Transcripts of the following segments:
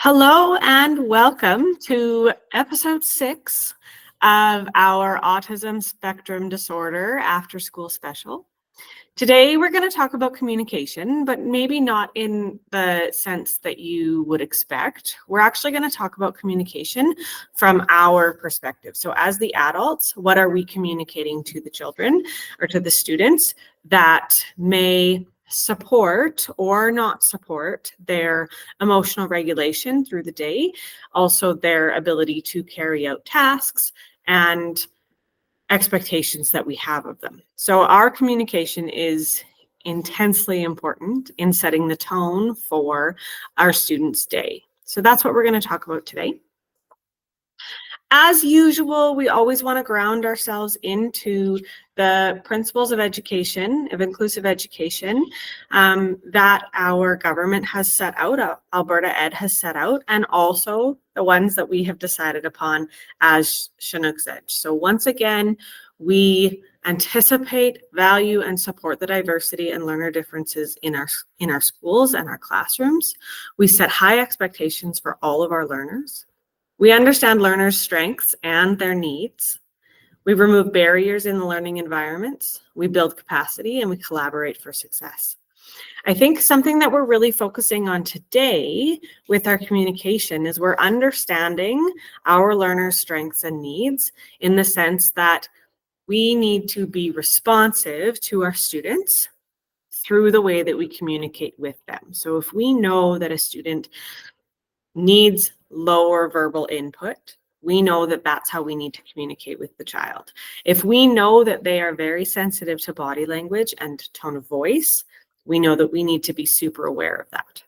Hello and welcome to episode 6 of our Autism Spectrum Disorder After School Special. Today we're going to talk about communication, but maybe not in the sense that you would expect. We're actually going to talk about communication from our perspective. So as the adults, what are we communicating to the children or to the students that may support or not support their emotional regulation through the day, also their ability to carry out tasks and expectations that we have of them. So our communication is intensely important in setting the tone for our students' day. So that's what we're going to talk about today. As usual, we always want to ground ourselves into the principles of education, of inclusive education, that our government has set out, Alberta Ed has set out, and also the ones that we have decided upon as Chinook's Edge. So once again, we anticipate, value, and support the diversity and learner differences in our schools and our classrooms. We set high expectations for all of our learners. We understand learners' strengths and their needs. We remove barriers in the learning environments. We build capacity and we collaborate for success. I think something that we're really focusing on today with our communication is we're understanding our learners' strengths and needs in the sense that we need to be responsive to our students through the way that we communicate with them. So if we know that a student needs lower verbal input, we know that that's how we need to communicate with the child. If we know that they are very sensitive to body language and tone of voice, we know that we need to be super aware of that.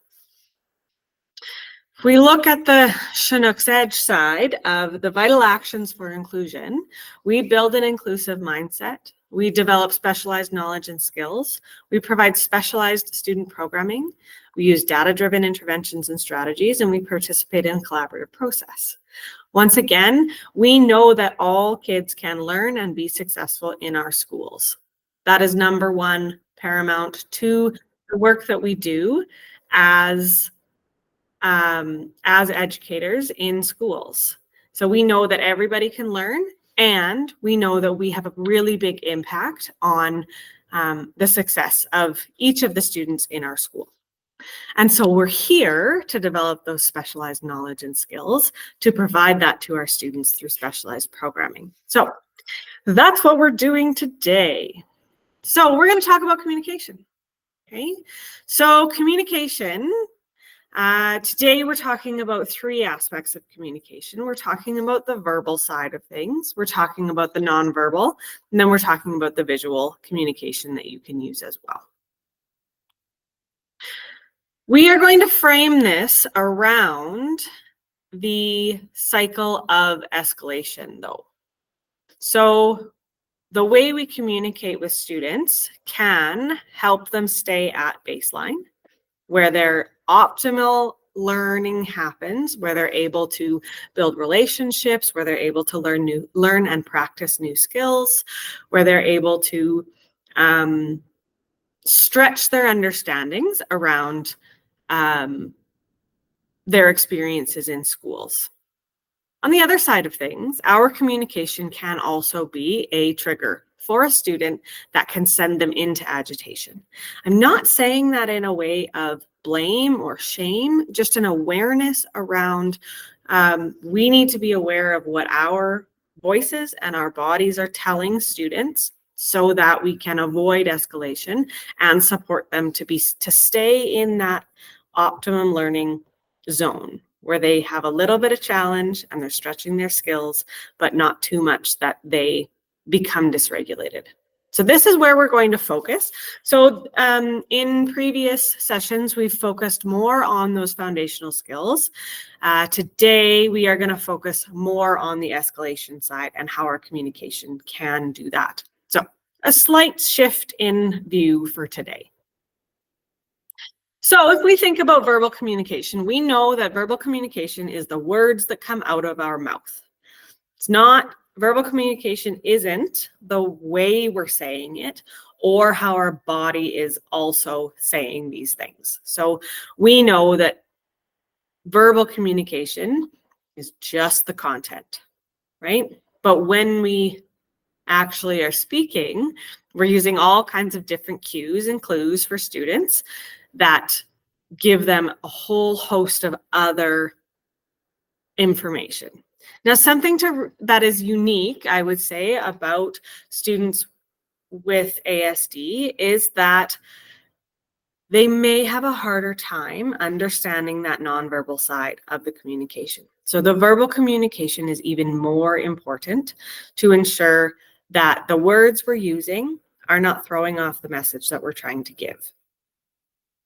If we look at the Chinook's Edge side of the vital actions for inclusion, we build an inclusive mindset. We develop specialized knowledge and skills. We provide specialized student programming. We use data-driven interventions and strategies, and we participate in a collaborative process. Once again, we know that all kids can learn and be successful in our schools. That is number one, paramount to the work that we do as educators in schools. So we know that everybody can learn, and we know that we have a really big impact on the success of each of the students in our school. And so we're here to develop those specialized knowledge and skills to provide that to our students through specialized programming. So that's what we're doing today. So we're going to talk about communication. Okay, so communication. Today we're talking about 3 aspects of communication. We're talking about the verbal side of things. We're talking about the nonverbal, and then we're talking about the visual communication that you can use as well. We are going to frame this around the cycle of escalation, though. So the way we communicate with students can help them stay at baseline, where their optimal learning happens, where they're able to build relationships, where they're able to learn and practice new skills, where they're able to stretch their understandings around their experiences in schools. On the other side of things, our communication can also be a trigger for a student that can send them into agitation. I'm not saying that in a way of blame or shame, just an awareness around we need to be aware of what our voices and our bodies are telling students so that we can avoid escalation and support them to stay in that optimum learning zone where they have a little bit of challenge and they're stretching their skills, but not too much that they become dysregulated. So this is where we're going to focus. So in previous sessions, we've focused more on those foundational skills. Today, we are going to focus more on the escalation side and how our communication can do that. So a slight shift in view for today. So if we think about verbal communication, we know that verbal communication is the words that come out of our mouth. It's not, verbal communication isn't the way we're saying it or how our body is also saying these things. So we know that Verbal communication is just the content, right? But when we actually are speaking, we're using all kinds of different cues and clues for students that give them a whole host of other information. Now, something that is unique, I would say, about students with ASD is that they may have a harder time understanding that nonverbal side of the communication. So the verbal communication is even more important to ensure that the words we're using are not throwing off the message that we're trying to give.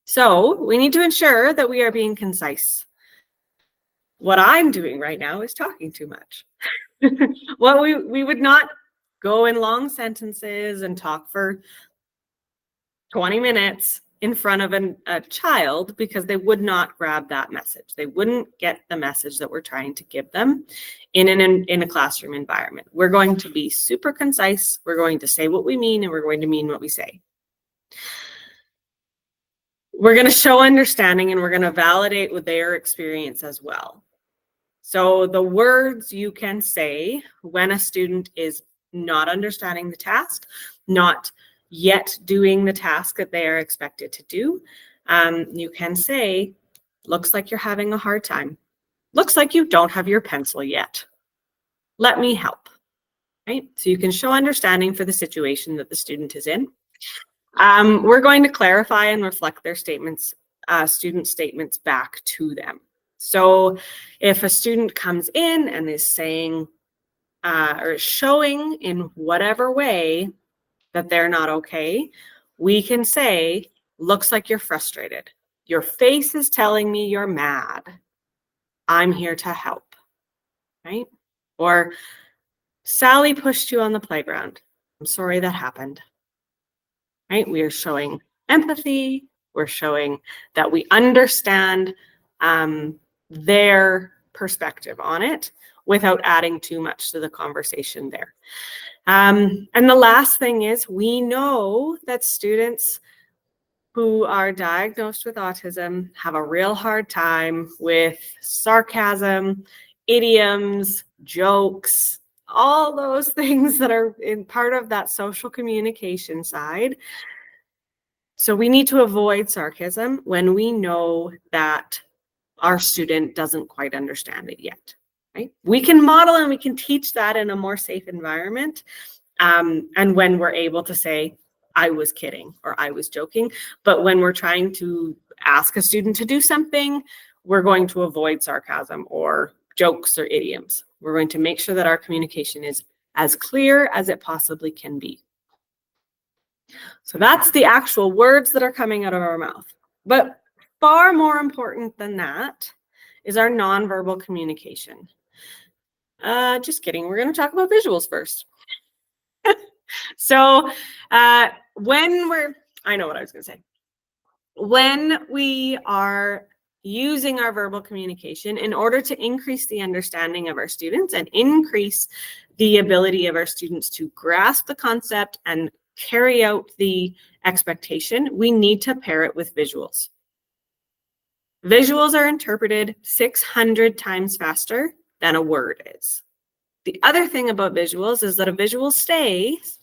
So we need to ensure that we are being concise. What I'm doing right now is talking too much. Well, we would not go in long sentences and talk for 20 minutes in front of a child, because they would not grab that message. They wouldn't get the message that we're trying to give them in a classroom environment. We're going to be super concise. We're going to say what we mean, and we're going to mean what we say. We're going to show understanding, and we're going to validate with their experience as well. So the words you can say when a student is not understanding the task, not yet doing the task that they are expected to do, you can say, looks like you're having a hard time. Looks like you don't have your pencil yet. Let me help, right? So you can show understanding for the situation that the student is in. We're going to clarify and reflect their statements, student statements back to them. So if a student comes in and is saying or showing in whatever way that they're not okay, we can say, looks like you're frustrated. Your face is telling me you're mad. I'm here to help, right? Or Sally pushed you on the playground. I'm sorry that happened, right? We are showing empathy. We're showing that we understand their perspective on it without adding too much to the conversation there. And the last thing is, we know that students who are diagnosed with autism have a real hard time with sarcasm, idioms, jokes, all those things that are in part of that social communication side. So we need to avoid sarcasm when we know that our student doesn't quite understand it yet, right? We can model and we can teach that in a more safe environment. And when we're able to say, I was kidding or I was joking, but when we're trying to ask a student to do something, we're going to avoid sarcasm or jokes or idioms. We're going to make sure that our communication is as clear as it possibly can be. So that's the actual words that are coming out of our mouth. But far more important than that is our nonverbal communication. Just kidding. We're going to talk about visuals first. So I know what I was going to say. When we are using our verbal communication in order to increase the understanding of our students and increase the ability of our students to grasp the concept and carry out the expectation, we need to pair it with visuals. Visuals are interpreted 600 times faster than a word is. The other thing about visuals is that a visual stays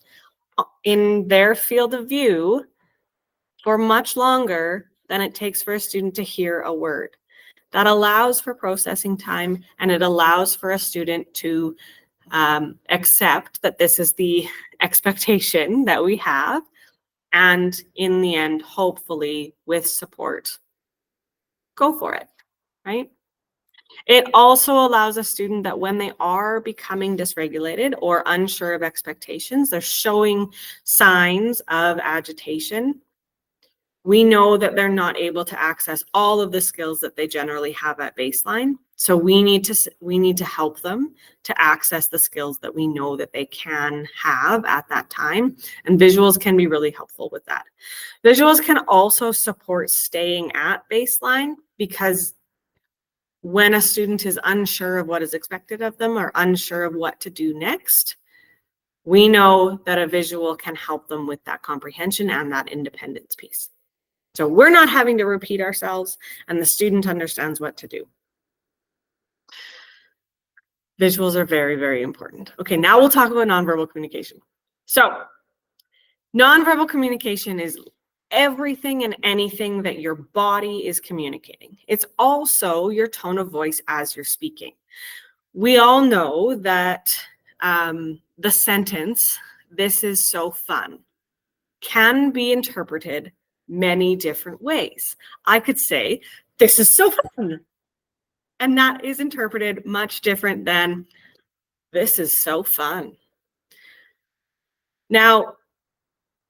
in their field of view for much longer than it takes for a student to hear a word. That allows for processing time, and it allows for a student to accept that this is the expectation that we have, and in the end, hopefully with support, go for it, right? It also allows a student that when they are becoming dysregulated or unsure of expectations, they're showing signs of agitation, we know that they're not able to access all of the skills that they generally have at baseline. So we need to help them to access the skills that we know that they can have at that time. And visuals can be really helpful with that. Visuals can also support staying at baseline, because when a student is unsure of what is expected of them or unsure of what to do next, we know that a visual can help them with that comprehension and that independence piece. So we're not having to repeat ourselves, and the student understands what to do. Visuals are very, very important. Okay, now we'll talk about nonverbal communication. So nonverbal communication is everything and anything that your body is communicating. It's also your tone of voice as you're speaking. We all know that the sentence, "This is so fun," can be interpreted many different ways. I could say, "This is so fun." And that is interpreted much different than, "This is so fun." Now,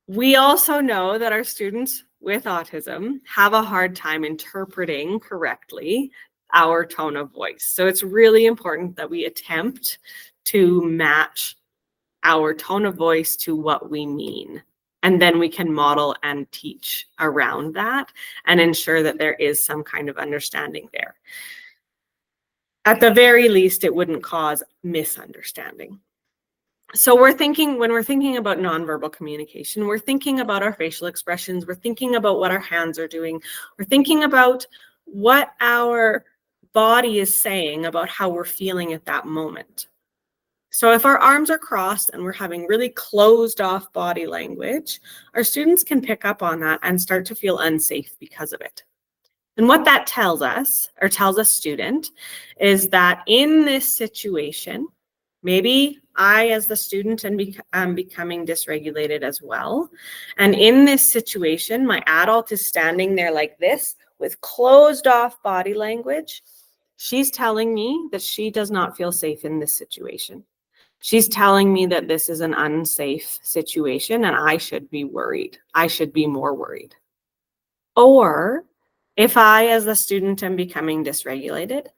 we also know that our students with autism have a hard time interpreting correctly our tone of voice. So it's really important that we attempt to match our tone of voice to what we mean. And then we can model and teach around that and ensure that there is some kind of understanding there. At the very least, it wouldn't cause misunderstanding. So when we're thinking about nonverbal communication, we're thinking about our facial expressions, we're thinking about what our hands are doing, we're thinking about what our body is saying about how we're feeling at that moment. So if our arms are crossed and we're having really closed off body language, our students can pick up on that and start to feel unsafe because of it. And what that tells us, or tells a student, is that in this situation, maybe I, as the student, am becoming dysregulated as well. And in this situation, my adult is standing there like this with closed off body language. She's telling me that she does not feel safe in this situation. She's telling me that this is an unsafe situation and I should be worried. I should be more worried. Or if I, as the student, am becoming dysregulated,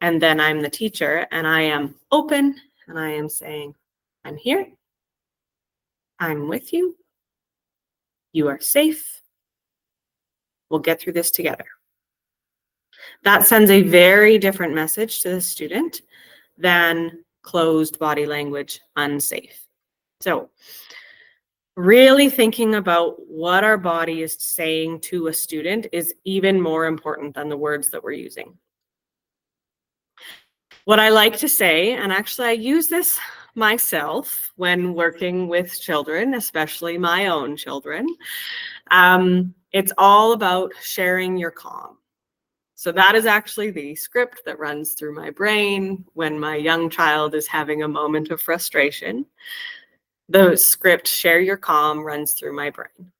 and then I'm the teacher and I am open and I am saying, "I'm here, I'm with you, you are safe, we'll get through this together." That sends a very different message to the student than closed body language, unsafe. So really thinking about what our body is saying to a student is even more important than the words that we're using. What I like to say, and actually I use this myself when working with children, especially my own children, it's all about sharing your calm. So that is actually the script that runs through my brain when my young child is having a moment of frustration. The script, "share your calm," runs through my brain.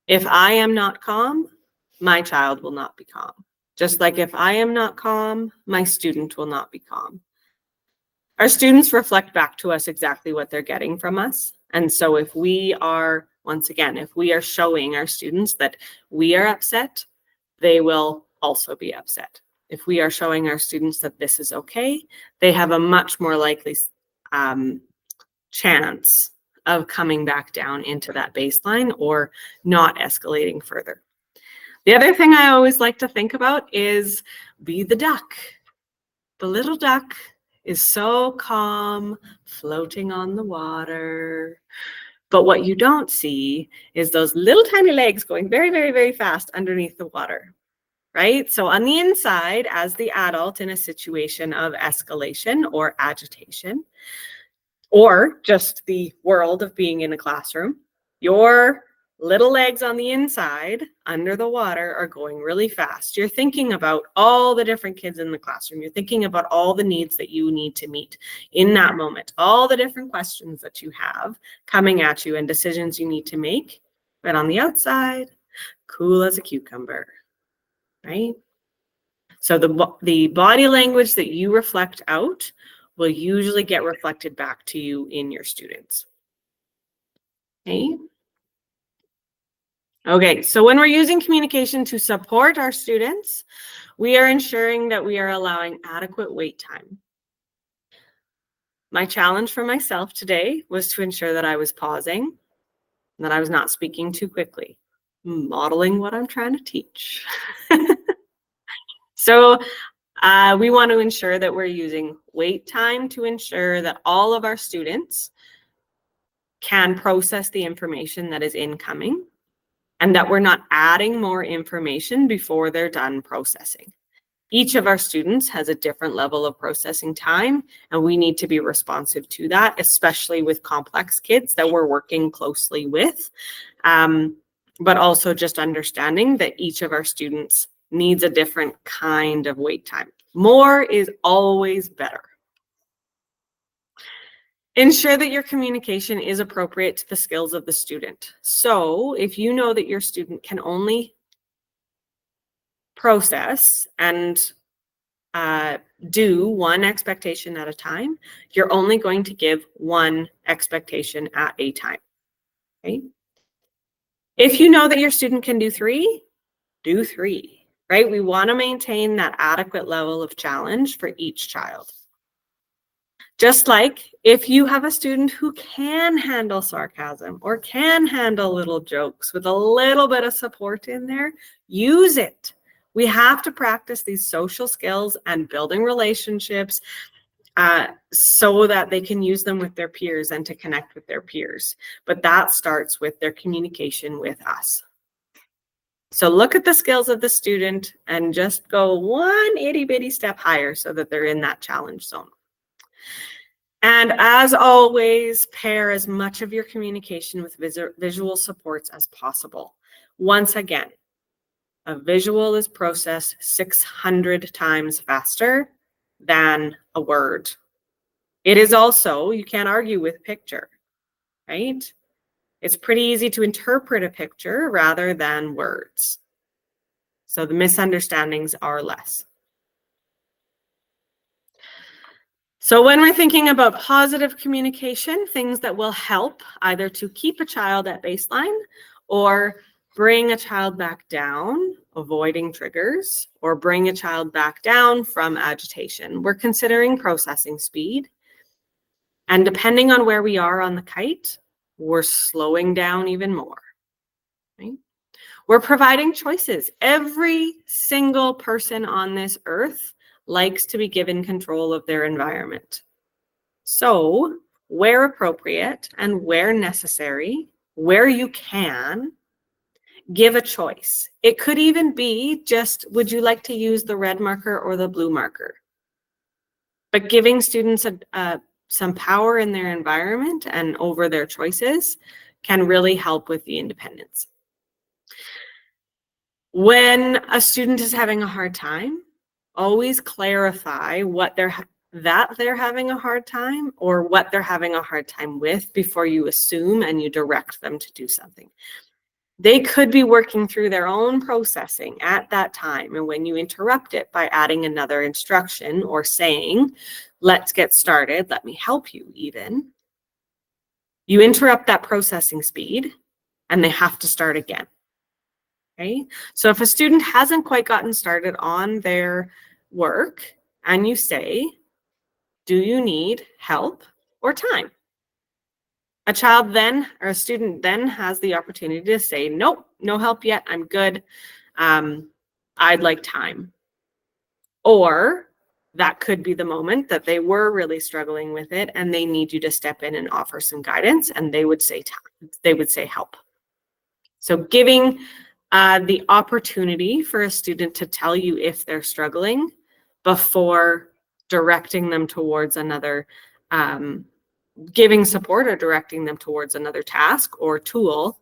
If I am not calm, my child will not be calm. Just like if I am not calm, my student will not be calm. Our students reflect back to us exactly what they're getting from us. And so if we are, once again, if we are showing our students that we are upset, they will also be upset. If we are showing our students that this is okay, they have a much more likely chance of coming back down into that baseline or not escalating further. The other thing I always like to think about is be the duck. The little duck is so calm, floating on the water. But what you don't see is those little tiny legs going very, very, very fast underneath the water, right? So on the inside, as the adult in a situation of escalation or agitation, or just the world of being in a classroom, your little legs on the inside under the water are going really fast. You're thinking about all the different kids in the classroom. You're thinking about all the needs that you need to meet in that moment, all the different questions that you have coming at you and decisions you need to make. But on the outside, cool as a cucumber, right? So the body language that you reflect out will usually get reflected back to you in your students. Okay. Okay, so when we're using communication to support our students, we are ensuring that we are allowing adequate wait time. My challenge for myself today was to ensure that I was pausing and that I was not speaking too quickly, modeling what I'm trying to teach. So we want to ensure that we're using wait time to ensure that all of our students can process the information that is incoming and that we're not adding more information before they're done processing. Each of our students has a different level of processing time, and we need to be responsive to that, especially with complex kids that we're working closely with. But also just understanding that each of our students needs a different kind of wait time. More is always better. Ensure that your communication is appropriate to the skills of the student. So if you know that your student can only process and do one expectation at a time, you're only going to give one expectation at a time. Okay? If you know that your student can do three, do three, right? We want to maintain that adequate level of challenge for each child. Just like if you have a student who can handle sarcasm or can handle little jokes with a little bit of support in there, use it. We have to practice these social skills and building relationships so that they can use them with their peers and to connect with their peers. But that starts with their communication with us. So look at the skills of the student and just go one itty bitty step higher so that they're in that challenge zone. And as always, pair as much of your communication with visual supports as possible. Once again, a visual is processed 600 times faster than a word. It is also, you can't argue with picture, right? It's pretty easy to interpret a picture rather than words. So the misunderstandings are less. So when we're thinking about positive communication, things that will help either to keep a child at baseline or bring a child back down, avoiding triggers, or bring a child back down from agitation. We're considering processing speed. And depending on where we are on the kite, we're slowing down even more. Right? We're providing choices. Every single person on this earth likes to be given control of their environment. So, where appropriate and where necessary, where you can, give a choice. It could even be just, would you like to use the red marker or the blue marker? But giving students some power in their environment and over their choices can really help with the independence. When a student is having a hard time, always clarify that they're having a hard time or what they're having a hard time with before you assume and you direct them to do something. They could be working through their own processing at that time. And when you interrupt it by adding another instruction or saying, let's get started, let me help you even, you interrupt that processing speed and they have to start again. Okay? So if a student hasn't quite gotten started on their work and you say, do you need help or time? A child then, or a student then has the opportunity to say, nope, no help yet, I'm good. I'd like time. Or that could be the moment that they were really struggling with it and they need you to step in and offer some guidance, and they would say time, they would say help. So giving the opportunity for a student to tell you if they're struggling before directing them towards another, giving support or directing them towards another task or tool,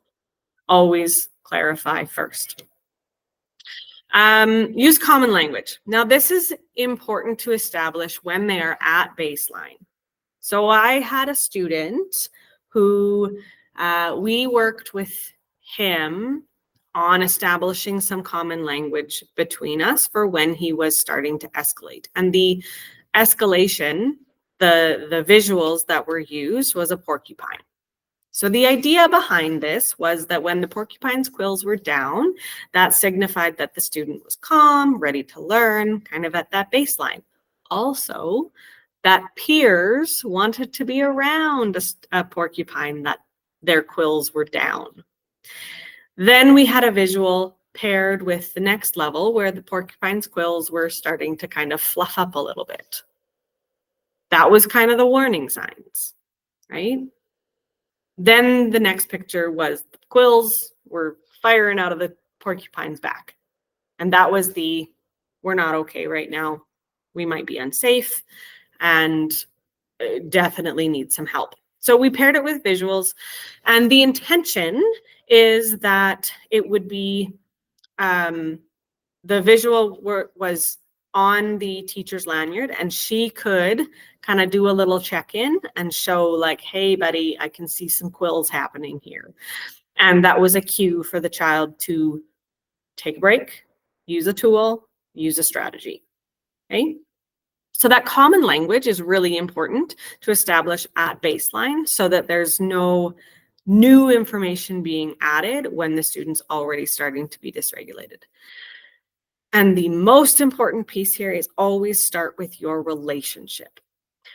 always clarify first. Use common language. Now, this is important to establish when they are at baseline. So I had a student who we worked with him on establishing some common language between us for when he was starting to escalate. And the escalation, the visuals that were used was a porcupine. So the idea behind this was that when the porcupine's quills were down, that signified that the student was calm, ready to learn, kind of at that baseline. Also, that peers wanted to be around a porcupine that their quills were down. Then we had a visual paired with the next level where the porcupine's quills were starting to kind of fluff up a little bit. That was kind of the warning signs, right? Then the next picture was the quills were firing out of the porcupine's back. And that was the we're not okay right now. We might be unsafe and definitely need some help. So we paired it with visuals, and the intention is that it would be the visual was on the teacher's lanyard, and she could kind of do a little check-in and show like, hey buddy, I can see some quills happening here. And that was a cue for the child to take a break, use a tool, use a strategy. Okay. So that common language is really important to establish at baseline so that there's no new information being added when the student's already starting to be dysregulated. And the most important piece here is always start with your relationship.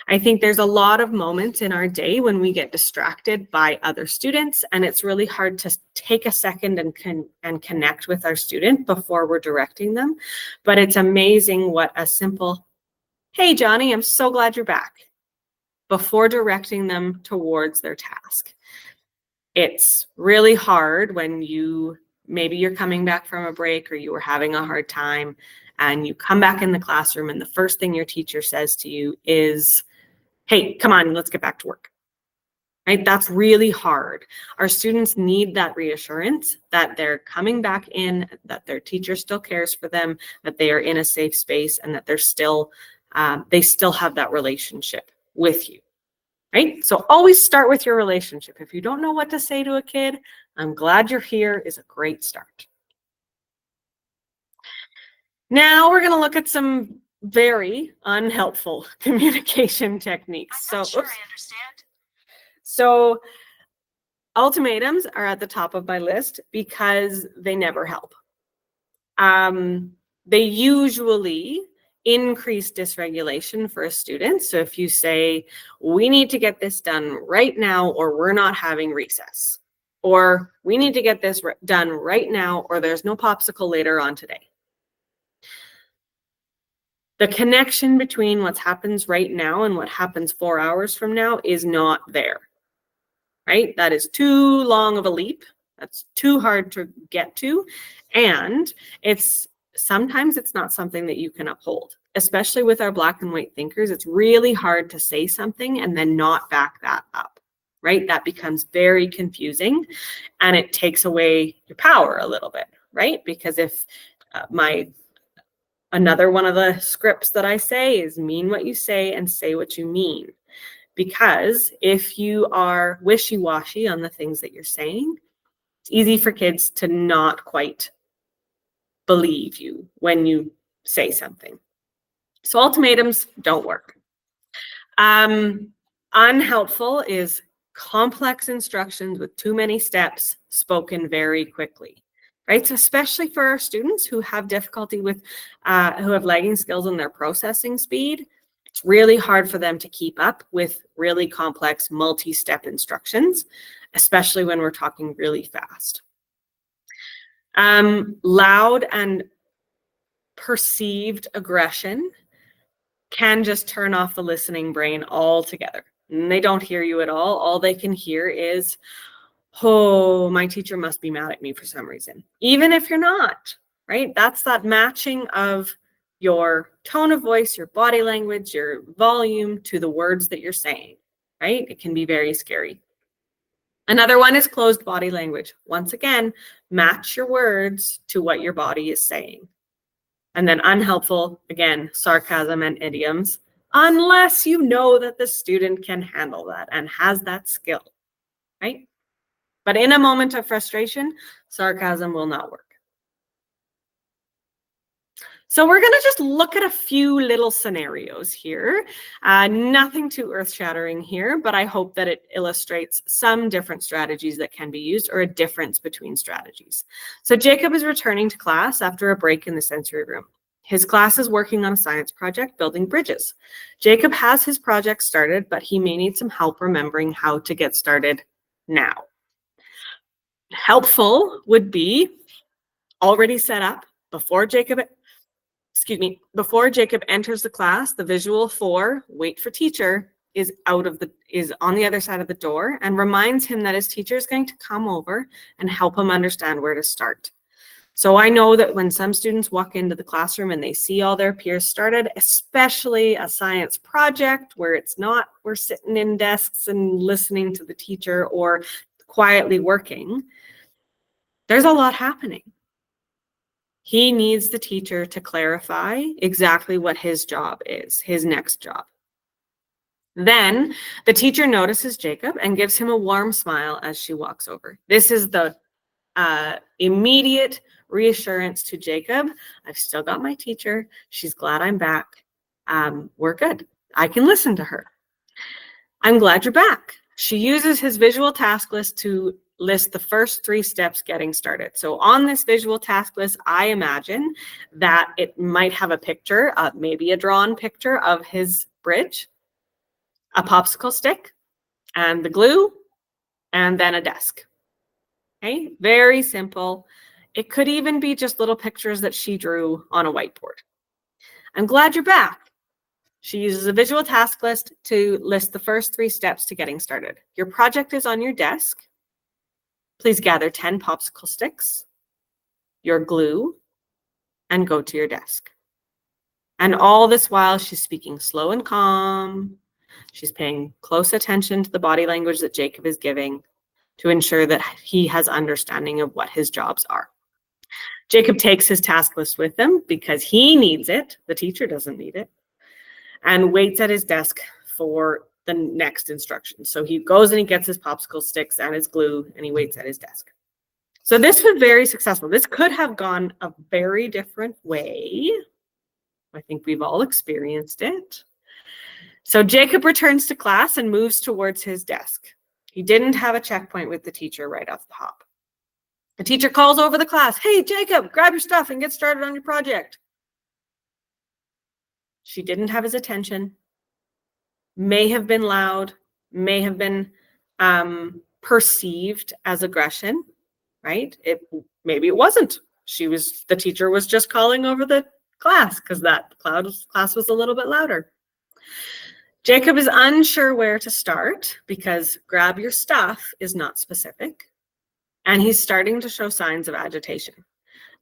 I think there's a lot of moments in our day when we get distracted by other students, and it's really hard to take a second and connect with our student before we're directing them. But it's amazing what a simple, hey, Johnny, I'm so glad you're back, before directing them towards their task. It's really hard when maybe you're coming back from a break or you were having a hard time and you come back in the classroom and the first thing your teacher says to you is, hey, come on, let's get back to work. Right? That's really hard. Our students need that reassurance that they're coming back in, that their teacher still cares for them, that they are in a safe space, and that they still have that relationship with you. Right? So always start with your relationship. If you don't know what to say to a kid, I'm glad you're here is a great start. Now we're going to look at some very unhelpful communication techniques. I'm not sure I understand. So ultimatums are at the top of my list because they never help. They usually increase dysregulation for a student. So if you say, we need to get this done right now or we're not having recess, or we need to get this done right now or there's no popsicle later on today. The connection between what happens right now and what happens 4 hours from now is not there, right? That is too long of a leap. That's too hard to get to. And sometimes it's not something that you can uphold, especially with our black and white thinkers. It's really hard to say something and then not back that up, right? That becomes very confusing and it takes away your power a little bit, right? Because if another one of the scripts that I say is mean what you say and say what you mean. Because if you are wishy-washy on the things that you're saying, it's easy for kids to not quite believe you when you say something. So ultimatums don't work. Unhelpful is complex instructions with too many steps spoken very quickly, right? So especially for our students who have difficulty with, who have lagging skills in their processing speed, it's really hard for them to keep up with really complex multi-step instructions, especially when we're talking really fast. Loud and perceived aggression can just turn off the listening brain altogether. And they don't hear you at all. All they can hear is, oh, my teacher must be mad at me for some reason. Even if you're not, right? That's that matching of your tone of voice, your body language, your volume to the words that you're saying, right? It can be very scary. Another one is closed body language. Once again, match your words to what your body is saying. And then unhelpful, again, sarcasm and idioms, unless you know that the student can handle that and has that skill, right? But in a moment of frustration, sarcasm will not work. So we're going to just look at a few little scenarios here. Nothing too earth-shattering here, but I hope that it illustrates some different strategies that can be used or a difference between strategies. So Jacob is returning to class after a break in the sensory room. His class is working on a science project building bridges. Jacob has his project started, but he may need some help remembering how to get started now. Helpful would be already set up before Jacob enters the class. The visual for wait for teacher is on the other side of the door and reminds him that his teacher is going to come over and help him understand where to start. So I know that when some students walk into the classroom and they see all their peers started, especially a science project where it's not, we're sitting in desks and listening to the teacher or quietly working, there's a lot happening. He needs the teacher to clarify exactly what his job is, his next job. Then the teacher notices Jacob and gives him a warm smile as she walks over. This is the immediate reassurance to Jacob. I've still got my teacher. She's glad I'm back. We're good. I can listen to her. I'm glad you're back. She uses his visual task list to list the first 3 steps getting started. So on this visual task list, I imagine that it might have a picture, maybe a drawn picture of his bridge, a popsicle stick, and the glue, and then a desk. Okay, very simple. It could even be just little pictures that she drew on a whiteboard. I'm glad you're back. She uses a visual task list to list the first 3 steps to getting started. Your project is on your desk. Please gather 10 popsicle sticks, your glue, and go to your desk. And all this while, she's speaking slow and calm. She's paying close attention to the body language that Jacob is giving to ensure that he has understanding of what his jobs are. Jacob takes his task list with him because he needs it. The teacher doesn't need it. And waits at his desk for the next instruction. So he goes and he gets his popsicle sticks and his glue and he waits at his desk. So this was very successful. This could have gone a very different way. I think we've all experienced it. So Jacob returns to class and moves towards his desk. He didn't have a checkpoint with the teacher right off the hop. The teacher calls over the class, "Hey, Jacob, grab your stuff and get started on your project." She didn't have his attention, may have been loud, may have been perceived as aggression, right? Maybe it wasn't. The teacher was just calling over the class because that class was a little bit louder. Jacob is unsure where to start because grab your stuff is not specific. And he's starting to show signs of agitation.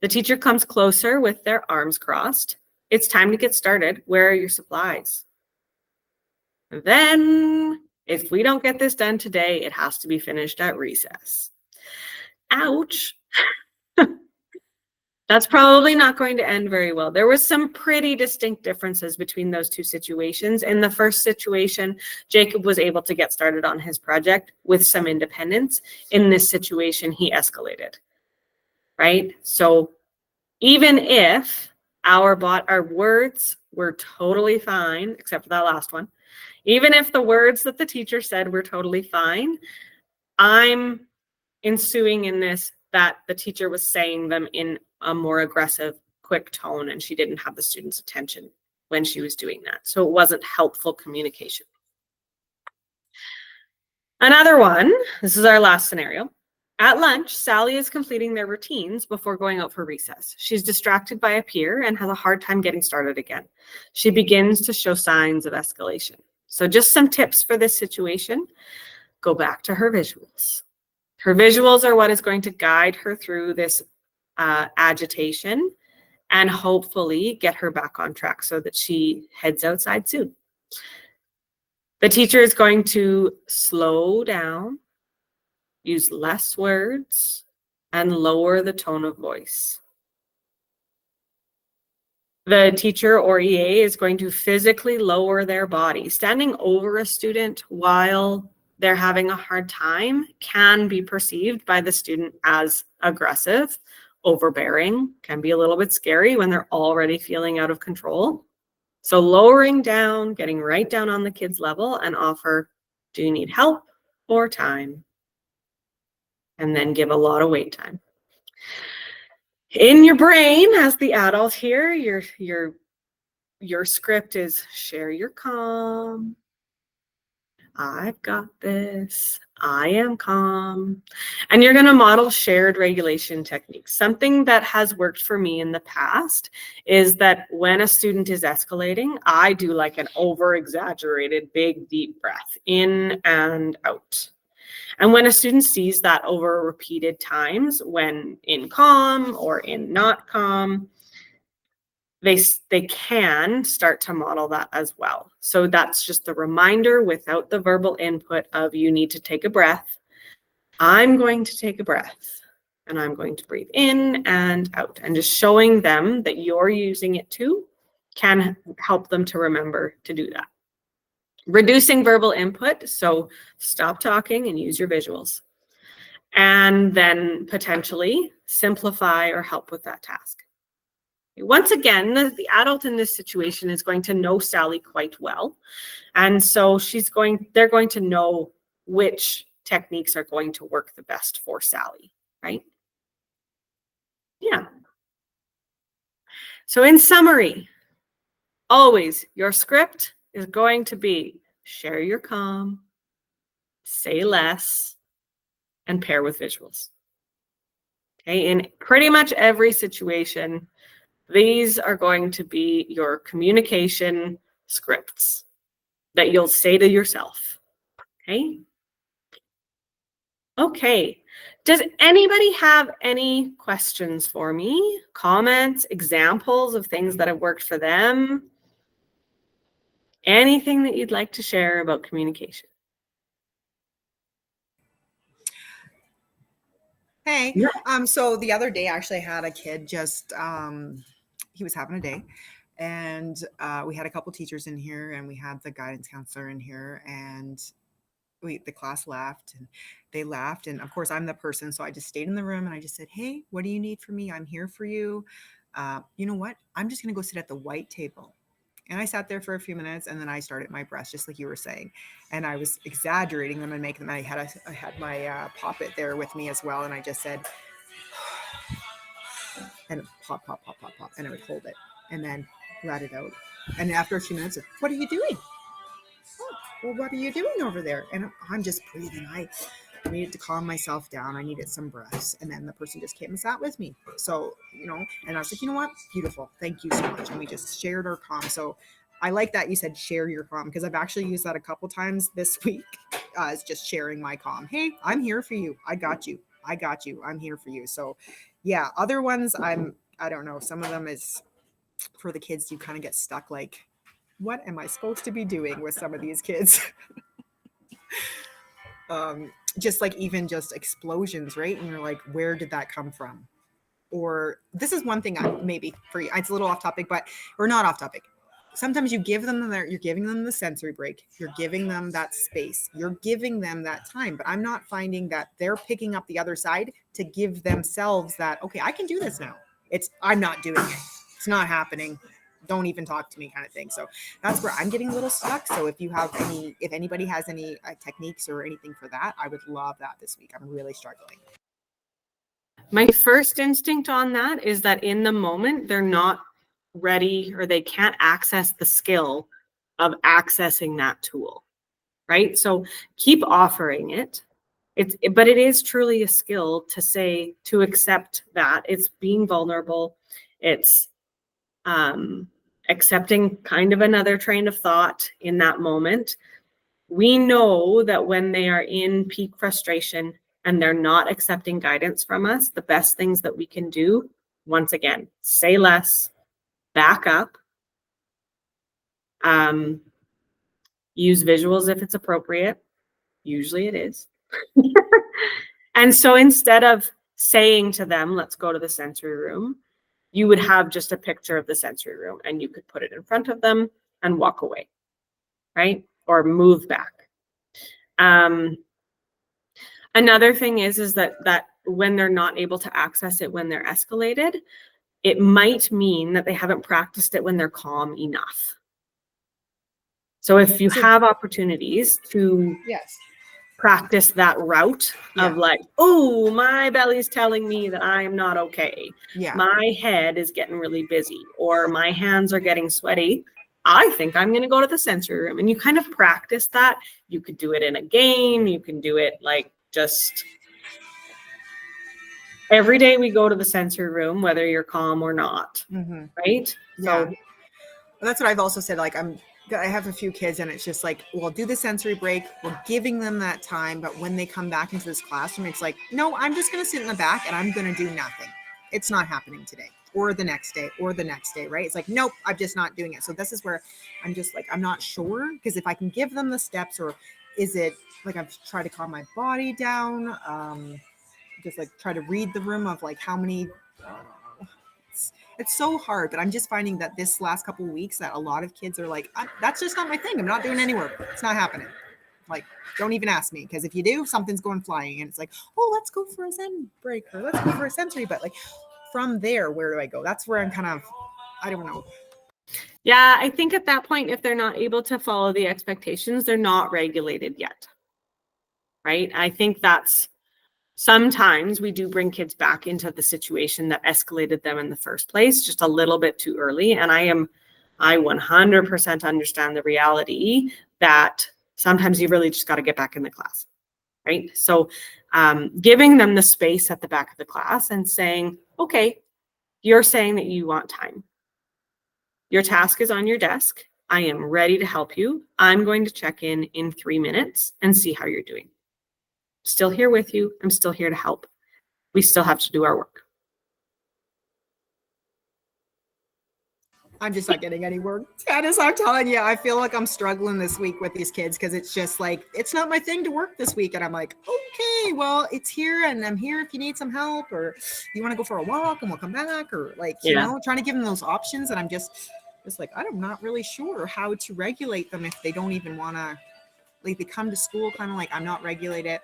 The teacher comes closer with their arms crossed. It's time to get started. Where are your supplies? Then, if we don't get this done today, it has to be finished at recess. Ouch. That's probably not going to end very well. There was some pretty distinct differences between those 2 situations. In the first situation, Jacob was able to get started on his project with some independence. In this situation, he escalated, right? So even if our words were totally fine, except for that last one, even if the words that the teacher said were totally fine, I'm ensuing in this that the teacher was saying them in a more aggressive, quick tone, and she didn't have the student's attention when she was doing that. So it wasn't helpful communication. Another one, this is our last scenario. At lunch, Sally is completing their routines before going out for recess. She's distracted by a peer and has a hard time getting started again. She begins to show signs of escalation. So just some tips for this situation. Go back to her visuals. Her visuals are what is going to guide her through this agitation and hopefully get her back on track so that she heads outside soon. The teacher is going to slow down, use less words, and lower the tone of voice. The teacher or EA is going to physically lower their body. Standing over a student while they're having a hard time can be perceived by the student as aggressive, overbearing, can be a little bit scary when they're already feeling out of control. So lowering down, getting right down on the kid's level and offer, do you need help or time? And then give a lot of wait time. In your brain, as the adult here, your script is share your calm. I've got this. I am calm. And you're going to model shared regulation techniques. Something that has worked for me in the past is that when a student is escalating, I do like an over-exaggerated big deep breath in and out. And when a student sees that over repeated times, when in calm or in not calm, they can start to model that as well. So that's just the reminder without the verbal input of you need to take a breath. I'm going to take a breath and I'm going to breathe in and out, and just showing them that you're using it too can help them to remember to do that. Reducing verbal input, so stop talking and use your visuals. And then potentially simplify or help with that task. Once again, the adult in this situation is going to know Sally quite well. And so they're going to know which techniques are going to work the best for Sally, right? Yeah. So in summary, always your script is going to be share your calm, say less, and pair with visuals. Okay, in pretty much every situation, these are going to be your communication scripts that you'll say to yourself. Okay. Okay. Does anybody have any questions for me? Comments, examples of things that have worked for them? Anything that you'd like to share about communication? Hey, Yeah. So the other day, I actually had a kid just, he was having a day, and we had a couple teachers in here, and we had the guidance counselor in here, and the class left, and they laughed, and of course I'm the person, so I just stayed in the room, and I just said, hey, what do you need from me? I'm here for you. You know what? I'm just gonna go sit at the white table. And I sat there for a few minutes, and then I started my breaths, just like you were saying. And I was exaggerating them and making them. I had my poppet there with me as well, and I just said, and pop, pop, pop, pop, pop, and I would hold it, and then let it out. And after a few minutes, what are you doing? Oh, well, what are you doing over there? And I'm just breathing. I needed to calm myself down. I needed some breaths. And then the person just came and sat with me. So, and I was like, you know what? Beautiful. Thank you so much. And we just shared our calm. So I like that you said share your calm, because I've actually used that a couple times this week as just sharing my calm. Hey, I'm here for you. I got you. I got you. I'm here for you. So yeah, other ones I don't know. Some of them is for the kids, you kind of get stuck like, what am I supposed to be doing with some of these kids? Just like even just explosions, right? And you're like, where did that come from? Or this is one thing maybe for you. It's a little off topic, but or not off topic. Sometimes you're giving them the sensory break. You're giving them that space. You're giving them that time. But I'm not finding that they're picking up the other side to give themselves that, okay, I can do this now. I'm not doing it. It's not happening. Don't even talk to me kind of thing. So that's where I'm getting a little stuck. So if anybody has any techniques or anything for that, I would love that this week. I'm really struggling. My first instinct on that is that in the moment, they're not ready, or they can't access the skill of accessing that tool, right? So keep offering it. But it is truly a skill to accept that it's being vulnerable. It's accepting kind of another train of thought in that moment. We know that when they are in peak frustration and they're not accepting guidance from us, the best things that we can do, once again, say less, back up, use visuals if it's appropriate. Usually it is. And so instead of saying to them, let's go to the sensory room, you would have just a picture of the sensory room, and you could put it in front of them and walk away, right? Or move back. Another thing is that when they're not able to access it when they're escalated, it might mean that they haven't practiced it when they're calm enough. So if you have opportunities to practice that route of like, oh, my belly's telling me that I am not okay. Yeah. My head is getting really busy, or my hands are getting sweaty. I think I'm going to go to the sensory room. And you kind of practice that. You could do it in a game. You can do it like just every day we go to the sensory room, whether you're calm or not. Mm-hmm. Right? Yeah. So that's what I've also said. Like I have a few kids and it's just like, we'll do the sensory break. We're giving them that time. But when they come back into this classroom, it's like, no, I'm just going to sit in the back and I'm going to do nothing. It's not happening today or the next day or the next day, right? It's like, nope, I'm just not doing it. So this is where I'm just like, I'm not sure, because if I can give them the steps, or is it like I've tried to calm my body down, just like try to read the room of like how many, I don't know. It's so hard, but I'm just finding that this last couple of weeks that a lot of kids are like, that's just not my thing. I'm not doing any work. It's not happening. Like, don't even ask me, because if you do, something's going flying, and it's like, oh, let's go for a zen break, or let's go for a sensory. But like from there, where do I go? That's where I'm kind of, I don't know. Yeah, I think at that point, if they're not able to follow the expectations, they're not regulated yet. Right? I think that's sometimes we do bring kids back into the situation that escalated them in the first place, just a little bit too early. And I 100% understand the reality that sometimes you really just got to get back in the class, right? So giving them the space at the back of the class and saying, okay, you're saying that you want time. Your task is on your desk. I am ready to help you. I'm going to check in 3 minutes and see how you're doing. Still here with you. I'm still here to help. We still have to do our work. I'm just not getting any work. Candace, I'm telling you, I feel like I'm struggling this week with these kids, because it's just like, it's not my thing to work this week. And I'm like, okay, well, it's here and I'm here if you need some help, or you want to go for a walk and we'll come back, or like, you know, trying to give them those options. And I'm just like, I'm not really sure how to regulate them if they don't even want to, like, they come to school kind of like, I'm not regulated.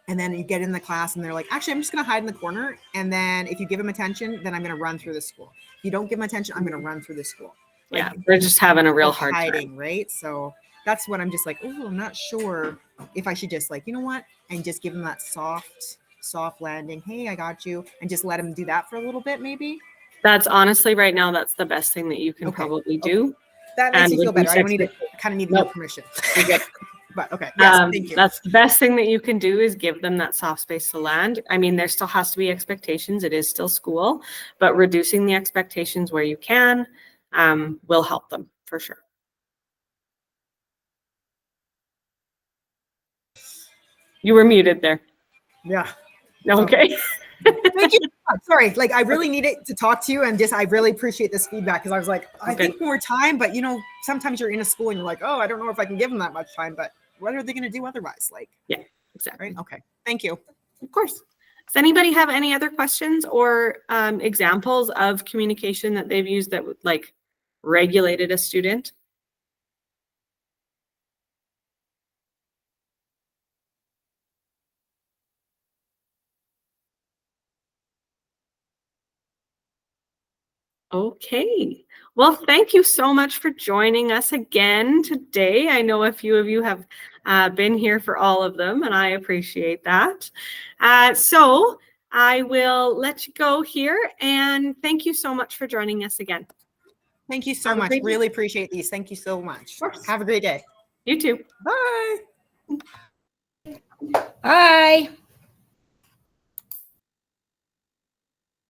And then you get in the class and they're like, actually, I'm just going to hide in the corner. And then if you give them attention, then I'm going to run through the school. If you don't give them attention, I'm going to run through the school. Like, yeah, they're just having a real hard hiding, time. Right? So that's what I'm just like, oh, I'm not sure if I should just like, you know what? And just give them that soft landing. Hey, I got you. And just let them do that for a little bit, maybe. That's honestly, right now, that's the best thing that you can probably do. That makes me feel better. I don't need kind of need your permission. But okay. Yes, thank you. That's the best thing that you can do, is give them that soft space to land. I mean, there still has to be expectations. It is still school, but reducing the expectations where you can will help them for sure. You were muted there. Yeah. Okay. Thank you. Sorry, like I really needed to talk to you, and just I really appreciate this feedback, because I was like, I think more time, but you know, sometimes you're in a school and you're like, oh, I don't know if I can give them that much time, but what are they going to do otherwise? Like, yeah, exactly. Right? Okay. Thank you. Of course. Does anybody have any other questions or examples of communication that they've used that like regulated a student? Okay. Well, thank you so much for joining us again today. I know a few of you have been here for all of them, and I appreciate that. So I will let you go here, and thank you so much for joining us again. Thank you so much. Really appreciate these. Thank you so much. Have a great day. You too. Bye. Bye.